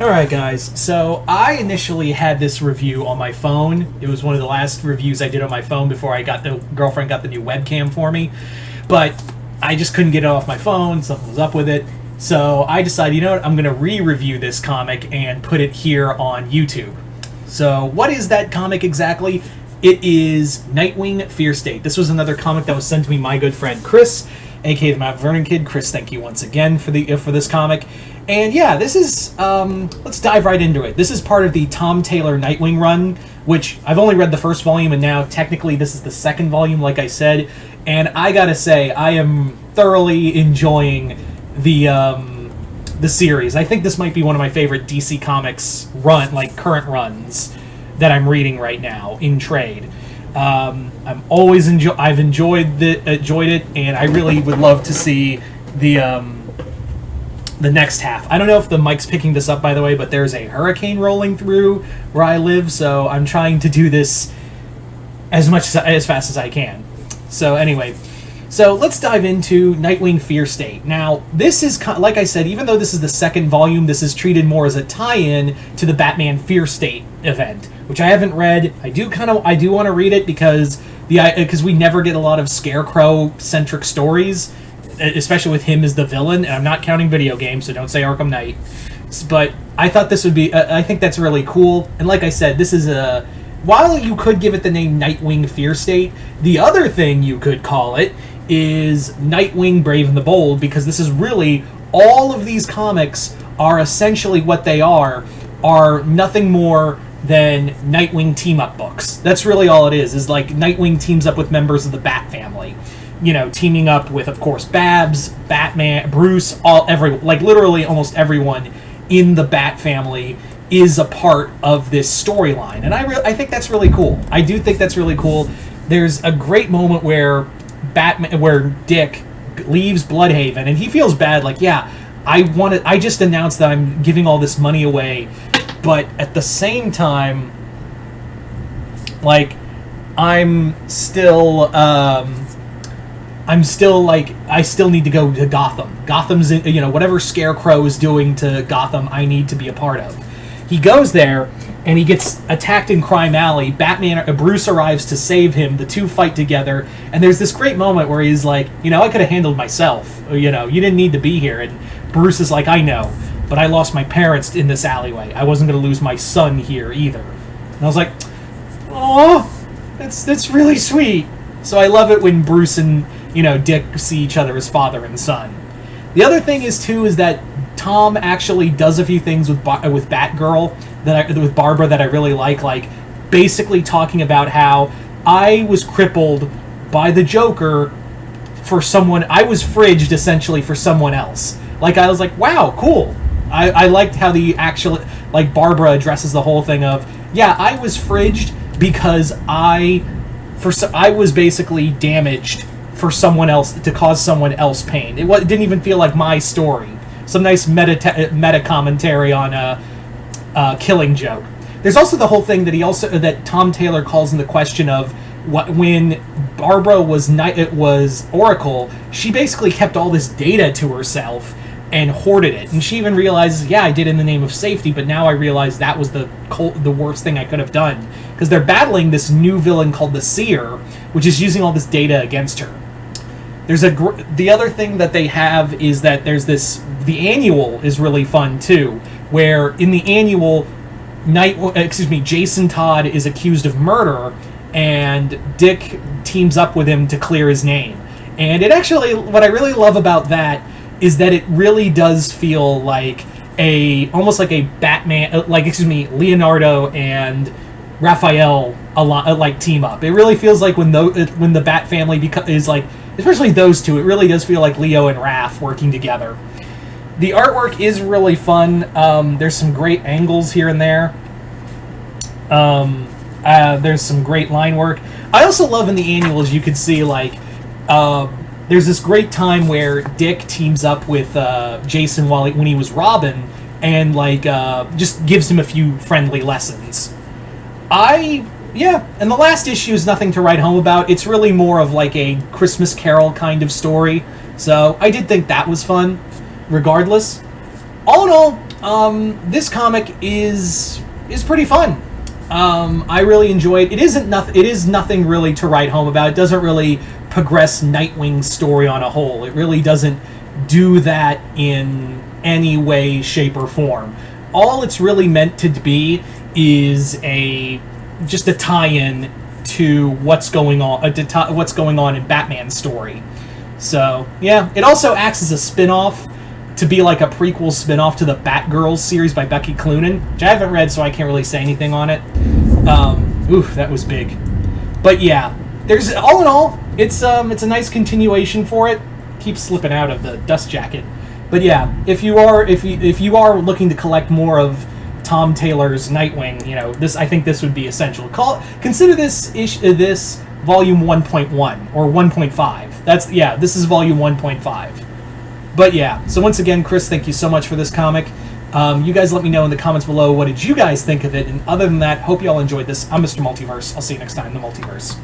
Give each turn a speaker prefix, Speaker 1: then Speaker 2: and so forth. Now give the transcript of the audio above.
Speaker 1: Alright guys, so I initially had this review on my phone. It was one of the last reviews I did on my phone before the girlfriend got the new webcam for me. But I just couldn't get it off my phone, something was up with it. So I decided, you know what, I'm going to re-review this comic and put it here on YouTube. So what is that comic exactly? It is Nightwing Fear State. This was another comic that was sent to me by my good friend Chris, aka the Mount Vernon Kid. Chris, thank you once again for this comic. And yeah, this is, let's dive right into it. This is part of the Tom Taylor Nightwing run, which I've only read the first volume, and now technically this is the second volume, like I said. And I gotta say, I am thoroughly enjoying the series. I think this might be one of my favorite DC Comics current runs that I'm reading right now in trade. I've enjoyed it, and I really would love to see the next half. I don't know if the mic's picking this up, by the way, but there's a hurricane rolling through where I live, so I'm trying to do this as fast as I can. So anyway, so let's dive into Nightwing Fear State. Now, this is, like I said, even though this is the second volume, this is treated more as a tie-in to the Batman Fear State event, which I haven't read. I do want to read it because we never get a lot of Scarecrow-centric stories, especially with him as the villain, and I'm not counting video games, so don't say Arkham Knight. But I thought this would be, I think that's really cool, and like I said, this is while you could give it the name Nightwing Fear State, the other thing you could call it is Nightwing Brave and the Bold, because this is really, all of these comics are essentially what they are nothing more than Nightwing team-up books. That's really all it is like Nightwing teams up with members of the Bat family. You know, teaming up with, of course, Babs, Batman, Bruce, literally almost everyone in the Bat family is a part of this storyline. And I think that's really cool. I do think that's really cool. There's a great moment where Dick leaves Bloodhaven, and he feels bad, like, yeah, I just announced that I'm giving all this money away, but at the same time, like, I still need to go to Gotham. Gotham's, whatever Scarecrow is doing to Gotham, I need to be a part of. He goes there, and he gets attacked in Crime Alley. Bruce arrives to save him. The two fight together, and there's this great moment where he's like, I could have handled myself. You didn't need to be here. And Bruce is like, I know, but I lost my parents in this alleyway. I wasn't going to lose my son here either. And I was like, oh, that's really sweet. So I love it when Bruce and Dick see each other as father and son. The other thing is that Tom actually does a few things with Batgirl with Barbara that I really like basically talking about how I was crippled by the Joker I was fridged essentially for someone else. Like, I was like, wow, cool. I liked how Barbara addresses the whole thing of, yeah, I was fridged because I was basically damaged for someone else, to cause someone else pain. It didn't even feel like my story. Some nice meta commentary on Killing Joke. There's also the whole thing that Tom Taylor calls into question of when Barbara was Oracle, she basically kept all this data to herself and hoarded it. And she even realizes, yeah, I did in the name of safety, but now I realize that was the worst thing I could have done. Because they're battling this new villain called the Seer, which is using all this data against her. The other thing that they have is that there's the annual is really fun too, where in the annual, Jason Todd is accused of murder, and Dick teams up with him to clear his name. And what I really love about that is that it really does feel like almost like a Batman, Leonardo and Raphael team up. It really feels like when the Bat family is like, especially those two, it really does feel like Leo and Raph working together. The artwork is really fun. There's some great angles here and there. There's some great line work. I also love in the annuals, you could see there's this great time where Dick teams up with Jason when he was Robin, and just gives him a few friendly lessons. And the last issue is nothing to write home about. It's really more of like a Christmas Carol kind of story. So I did think that was fun, regardless. All in all, This comic is pretty fun. I really enjoy it. It is nothing really to write home about. It doesn't really progress Nightwing's story on a whole. It really doesn't do that in any way, shape, or form. All it's really meant to be is just a tie-in to what's going on in Batman's story. So yeah, it also acts as a spin-off to be like a prequel spin-off to the Batgirls series by Becky Cloonan, which I haven't read, so I can't really say anything on it. Oof, that was big. But yeah, there's all in all, it's a nice continuation for it. Keeps slipping out of the dust jacket. But yeah, if you are looking to collect more of Tom Taylor's Nightwing, I think this would be essential. Consider this volume 1.1 or 1.5. This is volume 1.5. But yeah, so once again, Chris, thank you so much for this comic. You guys let me know in the comments below, what did you guys think of it? And other than that, hope you all enjoyed this. I'm Mr. Multiverse. I'll see you next time in the Multiverse.